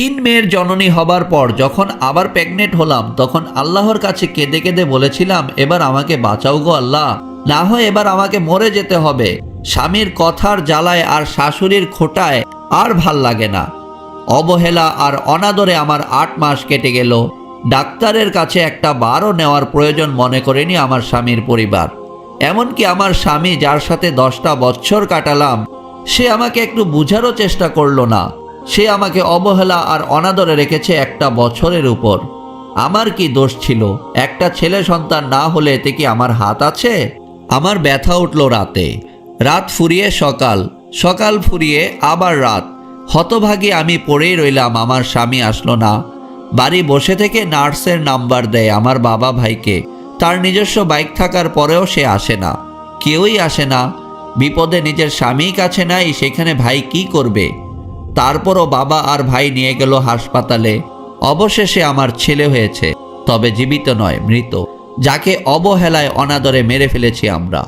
তিন মেয়ের জননী হবার পর যখন আবার প্রেগনেন্ট হলাম, তখন আল্লাহর কাছে কেঁদে কেঁদে বলেছিলাম, এবার আমাকে বাঁচাও গো আল্লাহ, না হয় এবার আমাকে মরে যেতে হবে। স্বামীর কথার জ্বালায় আর শাশুড়ির খোঁটায় আর ভাল লাগে না। অবহেলা আর অনাদরে আমার 8 মাস কেটে গেল। ডাক্তারের কাছে একটা বারও নেওয়ার প্রয়োজন মনে করেনি আমার স্বামীর পরিবার। এমনকি আমার স্বামী, যার সাথে 10টা বছর কাটালাম, সে আমাকে একটু বুঝারও চেষ্টা করলো না। সে আমাকে অবহেলা আর অনাদরে রেখেছে 1 বছরের উপর। আমার কি দোষ ছিল? একটা ছেলে সন্তান না হলে এতে কি আমার হাত আছে? আমার ব্যথা উঠল রাতে, রাত ফুরিয়ে সকাল, সকাল ফুরিয়ে আবার রাত। হতভাগী আমি পড়েই রইলাম। আমার স্বামী আসলো না। বাড়ি বসে থেকে নার্সের নাম্বার দেয় আমার বাবা ভাইকে। তার নিজস্ব বাইক থাকার পরেও সে আসে না, কেউই আসে না। বিপদে নিজের স্বামীর কাছে নাই, সেখানে ভাই কি করবে? তারপরও বাবা আর ভাই নিয়ে গেল হাসপাতালে। অবশেষে আমার ছেলে হয়েছে, তবে জীবিত নয়, মৃত, যাকে অবহেলায় অনাদরে মেরে ফেলেছি আমরা।